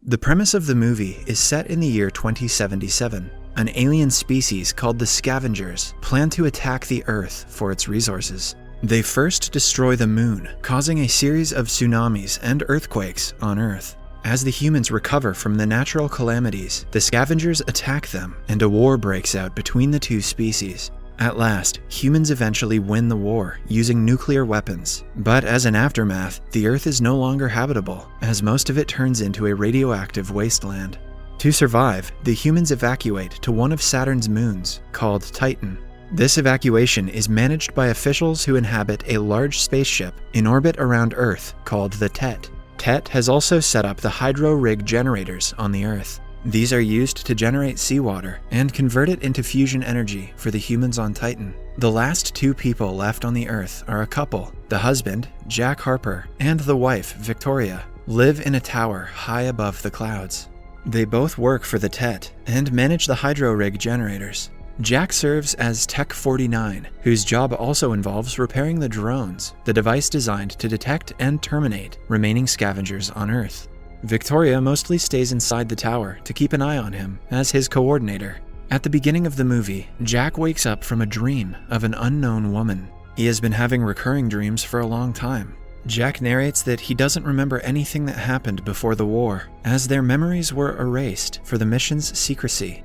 The premise of the movie is set in the year 2077. An alien species called the Scavengers plan to attack the Earth for its resources. They first destroy the moon, causing a series of tsunamis and earthquakes on Earth. As the humans recover from the natural calamities, the Scavengers attack them, and a war breaks out between the two species. At last, humans eventually win the war using nuclear weapons, but as an aftermath, the Earth is no longer habitable, as most of it turns into a radioactive wasteland. To survive, the humans evacuate to one of Saturn's moons, called Titan. This evacuation is managed by officials who inhabit a large spaceship in orbit around Earth called the Tet. Tet has also set up the hydro rig generators on the Earth. These are used to generate seawater and convert it into fusion energy for the humans on Titan. The last two people left on the Earth are a couple. The husband, Jack Harper, and the wife, Victoria, live in a tower high above the clouds. They both work for the Tet and manage the hydro rig generators. Jack serves as Tech 49, whose job also involves repairing the drones, the device designed to detect and terminate remaining scavengers on Earth. Victoria mostly stays inside the tower to keep an eye on him as his coordinator. At the beginning of the movie, Jack wakes up from a dream of an unknown woman. He has been having recurring dreams for a long time. Jack narrates that he doesn't remember anything that happened before the war, as their memories were erased for the mission's secrecy.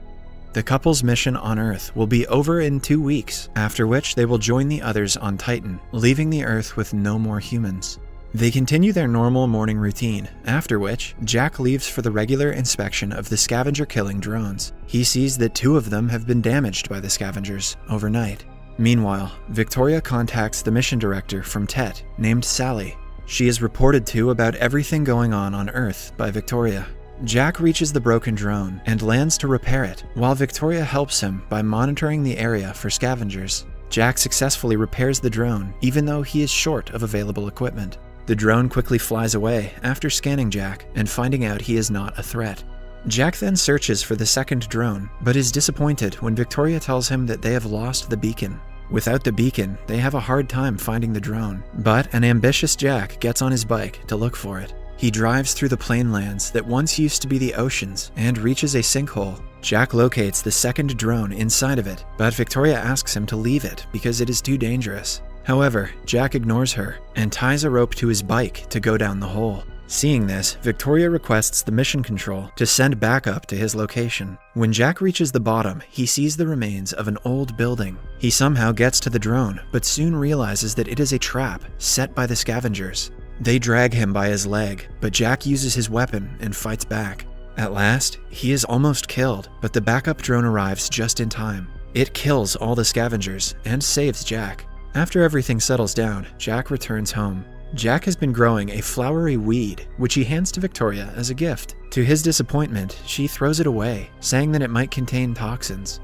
The couple's mission on Earth will be over in 2 weeks, after which they will join the others on Titan, leaving the Earth with no more humans. They continue their normal morning routine, after which Jack leaves for the regular inspection of the scavenger-killing drones. He sees that 2 of them have been damaged by the scavengers overnight. Meanwhile, Victoria contacts the mission director from Tet, named Sally. She is reported to about everything going on Earth by Victoria. Jack reaches the broken drone and lands to repair it, while Victoria helps him by monitoring the area for scavengers. Jack successfully repairs the drone, even though he is short of available equipment. The drone quickly flies away after scanning Jack and finding out he is not a threat. Jack then searches for the second drone, but is disappointed when Victoria tells him that they have lost the beacon. Without the beacon, they have a hard time finding the drone, but an ambitious Jack gets on his bike to look for it. He drives through the plain lands that once used to be the oceans and reaches a sinkhole. Jack locates the second drone inside of it, but Victoria asks him to leave it because it is too dangerous. However, Jack ignores her and ties a rope to his bike to go down the hole. Seeing this, Victoria requests the mission control to send backup to his location. When Jack reaches the bottom, he sees the remains of an old building. He somehow gets to the drone, but soon realizes that it is a trap set by the scavengers. They drag him by his leg, but Jack uses his weapon and fights back. At last, he is almost killed, but the backup drone arrives just in time. It kills all the scavengers and saves Jack. After everything settles down, Jack returns home. Jack has been growing a flowery weed, which he hands to Victoria as a gift. To his disappointment, she throws it away, saying that it might contain toxins.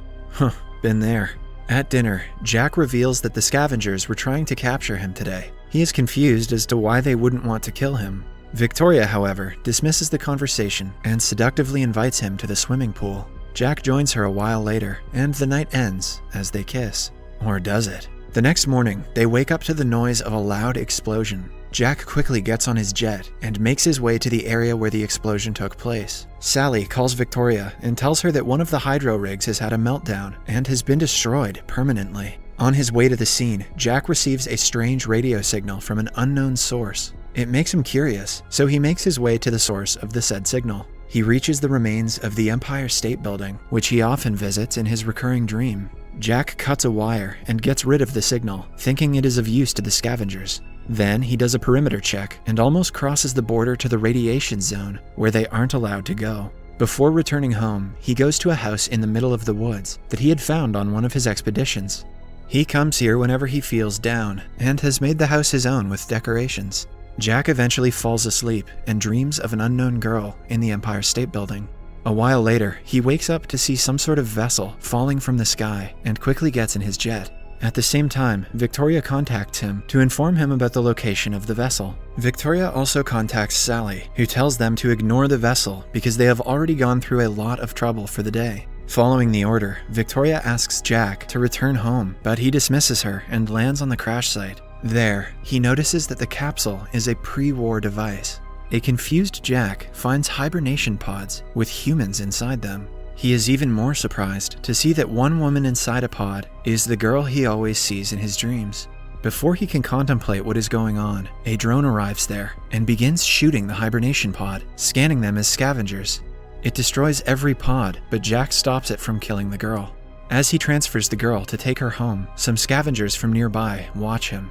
Been there. At dinner, Jack reveals that the scavengers were trying to capture him today. He is confused as to why they wouldn't want to kill him. Victoria, however, dismisses the conversation and seductively invites him to the swimming pool. Jack joins her a while later, and the night ends as they kiss. Or does it? The next morning, they wake up to the noise of a loud explosion. Jack quickly gets on his jet and makes his way to the area where the explosion took place. Sally calls Victoria and tells her that one of the hydro rigs has had a meltdown and has been destroyed permanently. On his way to the scene, Jack receives a strange radio signal from an unknown source. It makes him curious, so he makes his way to the source of the said signal. He reaches the remains of the Empire State Building, which he often visits in his recurring dream. Jack cuts a wire and gets rid of the signal, thinking it is of use to the scavengers. Then he does a perimeter check and almost crosses the border to the radiation zone, where they aren't allowed to go. Before returning home, he goes to a house in the middle of the woods that he had found on one of his expeditions. He comes here whenever he feels down and has made the house his own with decorations. Jack eventually falls asleep and dreams of an unknown girl in the Empire State Building. A while later, he wakes up to see some sort of vessel falling from the sky and quickly gets in his jet. At the same time, Victoria contacts him to inform him about the location of the vessel. Victoria also contacts Sally, who tells them to ignore the vessel because they have already gone through a lot of trouble for the day. Following the order, Victoria asks Jack to return home, but he dismisses her and lands on the crash site. There, he notices that the capsule is a pre-war device. a confused Jack finds hibernation pods with humans inside them. He is even more surprised to see that one woman inside a pod is the girl he always sees in his dreams. Before he can contemplate what is going on, a drone arrives there and begins shooting the hibernation pod, scanning them as scavengers. It destroys every pod, but Jack stops it from killing the girl. As he transfers the girl to take her home, some scavengers from nearby watch him.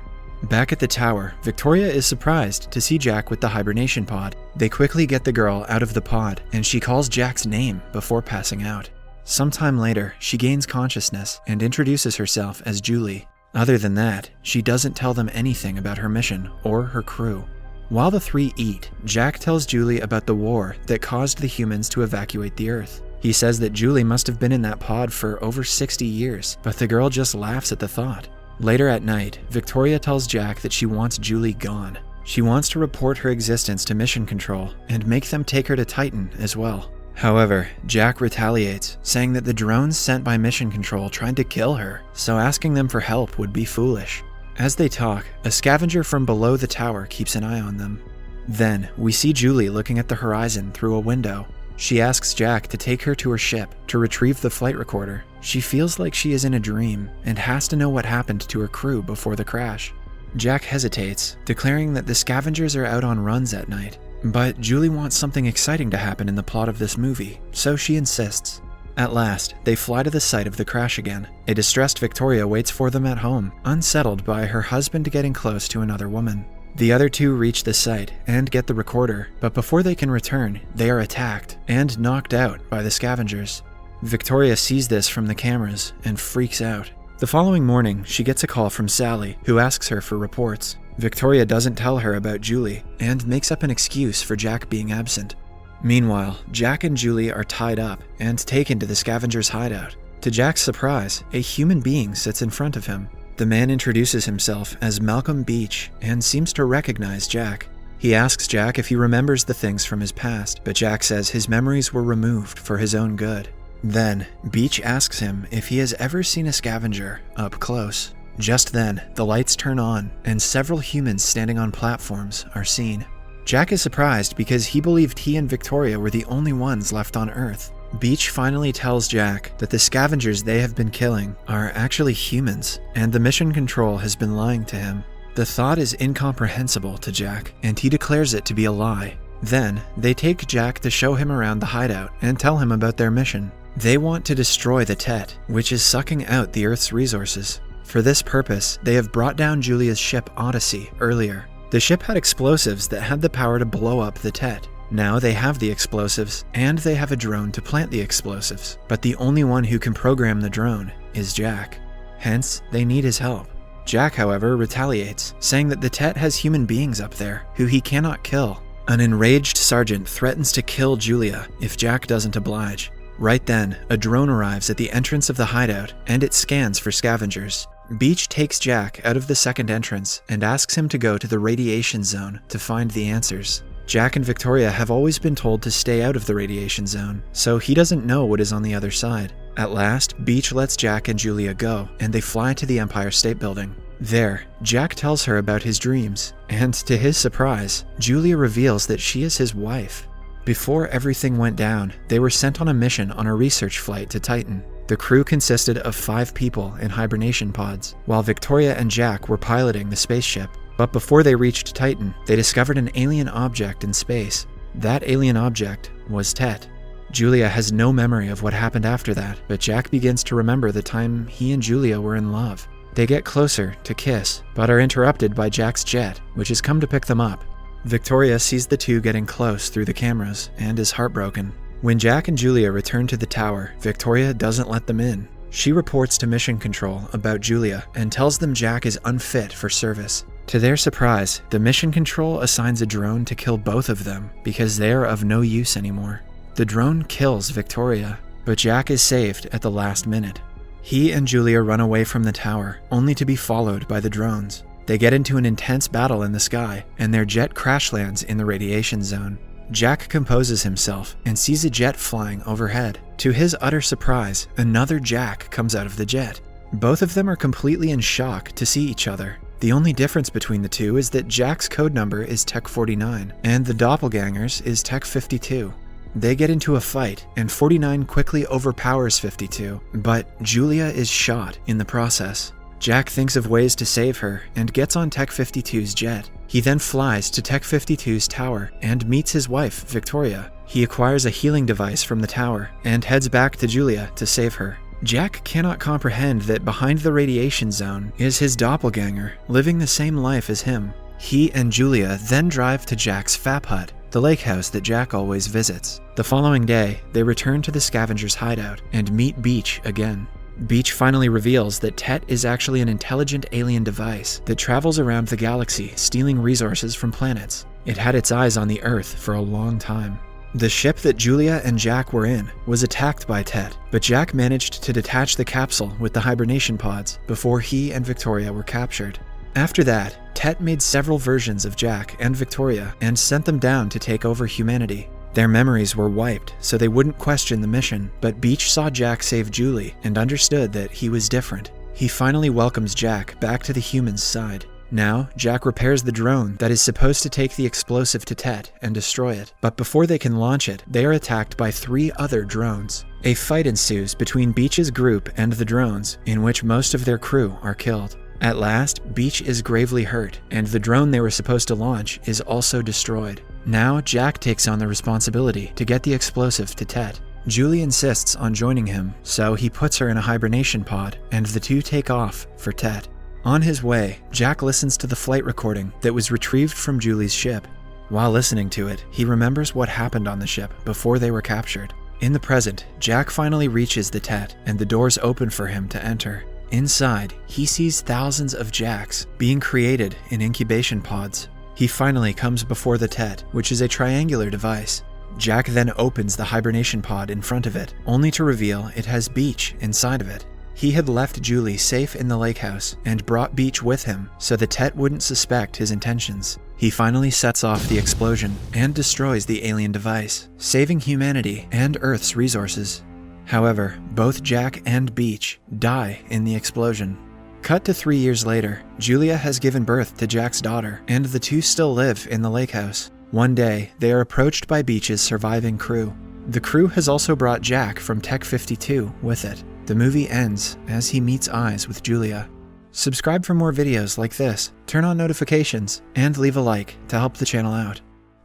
Back at the tower, Victoria is surprised to see Jack with the hibernation pod. They quickly get the girl out of the pod, and she calls Jack's name before passing out. Sometime later, she gains consciousness and introduces herself as Julie. Other than that, she doesn't tell them anything about her mission or her crew. While the three eat, Jack tells Julie about the war that caused the humans to evacuate the Earth. He says that Julie must have been in that pod for over 60 years, but the girl just laughs at the thought. Later at night, Victoria tells Jack that she wants Julie gone. She wants to report her existence to Mission Control and make them take her to Titan as well. However, Jack retaliates, saying that the drones sent by Mission Control tried to kill her, so asking them for help would be foolish. As they talk, a scavenger from below the tower keeps an eye on them. Then, we see Julie looking at the horizon through a window. She asks Jack to take her to her ship to retrieve the flight recorder. She feels like she is in a dream and has to know what happened to her crew before the crash. Jack hesitates, declaring that the scavengers are out on runs at night. But Julie wants something exciting to happen in the plot of this movie, so she insists. At last, they fly to the site of the crash again. A distressed Victoria waits for them at home, unsettled by her husband getting close to another woman. The other two reach the site and get the recorder, but before they can return, they are attacked and knocked out by the scavengers. Victoria sees this from the cameras and freaks out. The following morning, she gets a call from Sally, who asks her for reports. Victoria doesn't tell her about Julie and makes up an excuse for Jack being absent. Meanwhile, Jack and Julie are tied up and taken to the scavengers' hideout. To Jack's surprise, a human being sits in front of him. The man introduces himself as Malcolm Beach and seems to recognize Jack. He asks Jack if he remembers the things from his past, but Jack says his memories were removed for his own good. Then, Beach asks him if he has ever seen a scavenger up close. Just then, the lights turn on, and several humans standing on platforms are seen. Jack is surprised because he believed he and Victoria were the only ones left on Earth. Beach finally tells Jack that the scavengers they have been killing are actually humans, and the Mission Control has been lying to him. The thought is incomprehensible to Jack, and he declares it to be a lie. Then, they take Jack to show him around the hideout and tell him about their mission. They want to destroy the Tet, which is sucking out the Earth's resources. For this purpose, they have brought down Julia's ship Odyssey earlier. The ship had explosives that had the power to blow up the Tet. Now they have the explosives, and they have a drone to plant the explosives, but the only one who can program the drone is Jack. Hence, they need his help. Jack, however, retaliates, saying that the Tet has human beings up there who he cannot kill. An enraged sergeant threatens to kill Julia if Jack doesn't oblige. Right then, a drone arrives at the entrance of the hideout, and it scans for scavengers. Beach takes Jack out of the second entrance and asks him to go to the radiation zone to find the answers. Jack and Victoria have always been told to stay out of the radiation zone, so he doesn't know what is on the other side. At last, Beach lets Jack and Julia go, and they fly to the Empire State Building. There, Jack tells her about his dreams, and to his surprise, Julia reveals that she is his wife. Before everything went down, they were sent on a mission on a research flight to Titan. The crew consisted of 5 people in hibernation pods, while Victoria and Jack were piloting the spaceship. But before they reached Titan, they discovered an alien object in space. That alien object was Tet. Julia has no memory of what happened after that, but Jack begins to remember the time he and Julia were in love. They get closer to kiss, but are interrupted by Jack's jet, which has come to pick them up. Victoria sees the two getting close through the cameras and is heartbroken. When Jack and Julia return to the tower, Victoria doesn't let them in. She reports to Mission Control about Julia and tells them Jack is unfit for service. To their surprise, the Mission Control assigns a drone to kill both of them because they are of no use anymore. The drone kills Victoria, but Jack is saved at the last minute. He and Julia run away from the tower, only to be followed by the drones. They get into an intense battle in the sky, and their jet crash lands in the radiation zone. Jack composes himself and sees a jet flying overhead. To his utter surprise, another Jack comes out of the jet. Both of them are completely in shock to see each other. The only difference between the two is that Jack's code number is Tech 49, and the doppelganger's is Tech 52. They get into a fight, and 49 quickly overpowers 52, but Julia is shot in the process. Jack thinks of ways to save her and gets on Tech 52's jet. He then flies to Tech 52's tower and meets his wife, Victoria. He acquires a healing device from the tower and heads back to Julia to save her. Jack cannot comprehend that behind the radiation zone is his doppelganger, living the same life as him. He and Julia then drive to Jack's Fap Hut, the lake house that Jack always visits. The following day, they return to the Scavengers' hideout and meet Beach again. Beach finally reveals that Tet is actually an intelligent alien device that travels around the galaxy, stealing resources from planets. It had its eyes on the Earth for a long time. The ship that Julia and Jack were in was attacked by Tet, but Jack managed to detach the capsule with the hibernation pods before he and Victoria were captured. After that, Tet made several versions of Jack and Victoria and sent them down to take over humanity. Their memories were wiped, so they wouldn't question the mission, but Beach saw Jack save Julie and understood that he was different. He finally welcomes Jack back to the humans' side. Now, Jack repairs the drone that is supposed to take the explosive to Tet and destroy it, but before they can launch it, they are attacked by 3 other drones. A fight ensues between Beach's group and the drones, in which most of their crew are killed. At last, Beach is gravely hurt, and the drone they were supposed to launch is also destroyed. Now, Jack takes on the responsibility to get the explosive to Tet. Julie insists on joining him, so he puts her in a hibernation pod, and the two take off for Tet. On his way, Jack listens to the flight recording that was retrieved from Julie's ship. While listening to it, he remembers what happened on the ship before they were captured. In the present, Jack finally reaches the Tet, and the doors open for him to enter. Inside, he sees thousands of Jacks being created in incubation pods. He finally comes before the Tet, which is a triangular device. Jack then opens the hibernation pod in front of it, only to reveal it has Beach inside of it. He had left Julie safe in the lake house and brought Beach with him so the Tet wouldn't suspect his intentions. He finally sets off the explosion and destroys the alien device, saving humanity and Earth's resources. However, both Jack and Beach die in the explosion. Cut to 3 years later, Julia has given birth to Jack's daughter, and the two still live in the lake house. One day, they are approached by Beach's surviving crew. The crew has also brought Jack from Tech 52 with it. The movie ends as he meets eyes with Julia. Subscribe for more videos like this, turn on notifications, and leave a like to help the channel out.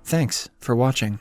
Thanks for watching.